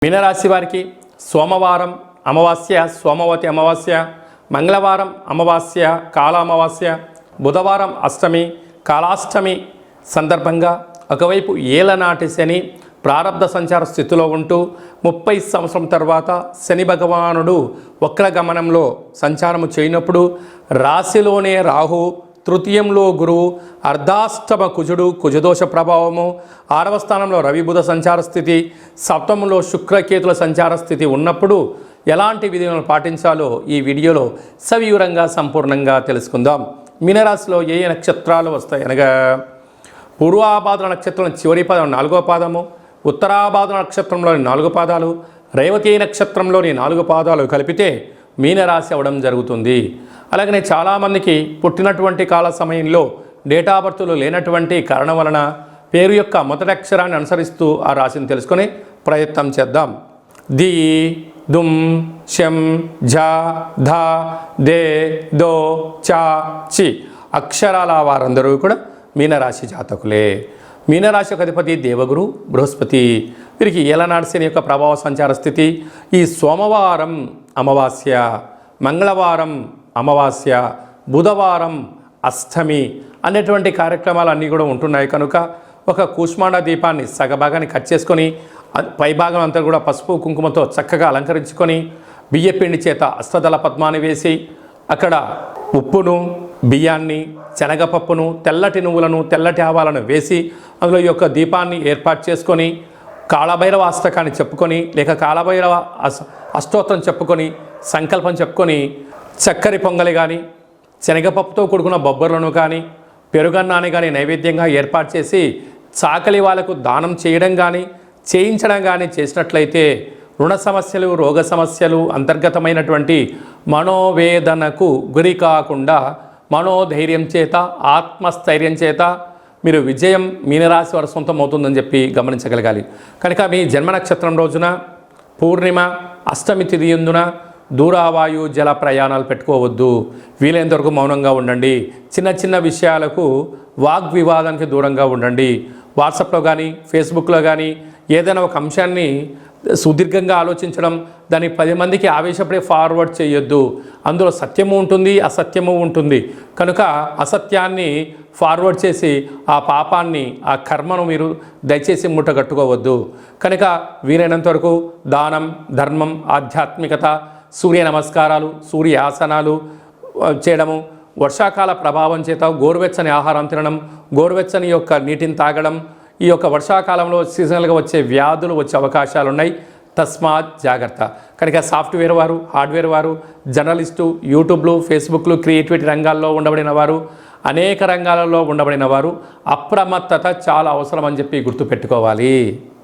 మీనరాశి వారికి సోమవారం అమావాస్య సోమవతి అమావాస్య, మంగళవారం అమావాస్య కాల అమావాస్య, బుధవారం అష్టమి కాలాష్టమి సందర్భంగా ఒకవైపు ఏలనాటి శని ప్రారబ్ధ సంచార స్థితిలో ఉంటూ 30 సంవత్సరం తర్వాత శని భగవానుడు వక్రగమనంలో సంచారము చేయనప్పుడు రాశిలోనే రాహు, తృతీయంలో గురువు, అర్ధాష్టమ కుజుడు కుజదోష ప్రభావము, 6వ స్థానంలో రవి బుధ సంచార స్థితి, సప్తమంలో శుక్రకేతుల సంచార స్థితి ఉన్నప్పుడు ఎలాంటి విధులను పాటించాలో ఈ వీడియోలో సవివరంగా సంపూర్ణంగా తెలుసుకుందాం. మీనరాశిలో ఏ నక్షత్రాలు వస్తాయి అనగా పూర్వాభాద్ర నక్షత్రం చివరి పాదం 4వ పాదము, ఉత్తరాభాద్ర నక్షత్రంలోని 4 పాదాలు, రేవతి నక్షత్రంలోని 4 పాదాలు కలిపితే మీనరాశి అవ్వడం జరుగుతుంది. అలాగనే చాలామందికి పుట్టినటువంటి కాల సమయంలో డేటా బర్త్లు లేనటువంటి కారణం వలన పేరు యొక్క మొదటి అక్షరాన్ని అనుసరిస్తూ ఆ రాశిని తెలుసుకొని ప్రయత్నం చేద్దాం. ది, దుమ్, శం, ఝ, ధ, దే, దో, చ, చి అక్షరాల వారందరూ కూడా మీనరాశి జాతకులే. మీనరాశి యొక్క అధిపతి దేవగురు బృహస్పతి. వీరికి ఏలనాటి శని యొక్క ప్రభావ సంచార స్థితి. ఈ సోమవారం అమావాస్య, మంగళవారం అమావాస్య, బుధవారం అష్టమి అనేటువంటి కార్యక్రమాలు అన్నీ కూడా ఉంటున్నాయి కనుక ఒక కూష్మాండ దీపాన్ని సగభాగాన్ని కట్ చేసుకొని పైభాగం అంతా కూడా పసుపు కుంకుమతో చక్కగా అలంకరించుకొని బియ్యపిండి చేత అష్టదళ పద్మాన్ని వేసి అక్కడ ఉప్పును, బియ్యాన్ని, శనగపప్పును, తెల్లటి నువ్వులను, తెల్లటి ఆవాలను వేసి అందులో ఈ యొక్క దీపాన్ని ఏర్పాటు చేసుకొని కాళభైరవ అష్టకాన్ని చెప్పుకొని లేక కాళభైరవ అష్టోత్తరం చెప్పుకొని సంకల్పం చెప్పుకొని చక్కెర పొంగలి కానీ శనగపప్పుతో కూడుకున్న బొబ్బర్లను కానీ పెరుగన్నాన్ని కానీ నైవేద్యంగా ఏర్పాటు చేసి చాకలి వాళ్ళకు దానం చేయడం కానీ చేయించడం కానీ చేసినట్లయితే రుణ సమస్యలు, రోగ సమస్యలు, అంతర్గతమైనటువంటి మనోవేదనకు గురి కాకుండా మనోధైర్యం చేత, ఆత్మస్థైర్యం చేత మీరు విజయం మీనరాశి వారి సొంతం అవుతుందని చెప్పి గమనించగలగాలి. కనుక మీ జన్మ నక్షత్రం రోజున పూర్ణిమ అష్టమి తిథి యందున దూరావాయు జల ప్రయాణాలు పెట్టుకోవద్దు. వీలైనంత వరకు మౌనంగా ఉండండి. చిన్న చిన్న విషయాలకు వాగ్వివాదానికి దూరంగా ఉండండి. వాట్సాప్లో కానీ ఫేస్బుక్లో కానీ ఏదైనా ఒక అంశాన్ని సుదీర్ఘంగా ఆలోచించడం, దాన్ని 10 మందికి ఆవేశపడే ఫార్వర్డ్ చేయొద్దు. అందులో సత్యము ఉంటుంది, అసత్యము ఉంటుంది. కనుక అసత్యాన్ని ఫార్వర్డ్ చేసి ఆ పాపాన్ని, ఆ కర్మను మీరు దయచేసి ముట్టగట్టుకోవద్దు. కనుక వీలైనంత వరకు దానం, ధర్మం, ఆధ్యాత్మికత, సూర్య నమస్కారాలు, సూర్య ఆసనాలు చేయడము, వర్షాకాల ప్రభావం చేత గోరువెచ్చని ఆహారం తినడం, గోరువెచ్చని యొక్క నీటిని తాగడం, ఈ యొక్క వర్షాకాలంలో సీజనల్గా వచ్చే వ్యాధులు వచ్చే అవకాశాలు ఉన్నాయి. తస్మాత్ జాగ్రత్త. కనుక సాఫ్ట్వేర్ వారు, హార్డ్వేర్ వారు, జర్నలిస్టు, యూట్యూబ్లు, ఫేస్బుక్లు, క్రియేటివిటీ రంగాల్లో ఉండబడిన వారు, అనేక రంగాలలో ఉండబడిన వారు అప్రమత్తత చాలా అవసరం అని చెప్పి గుర్తుపెట్టుకోవాలి.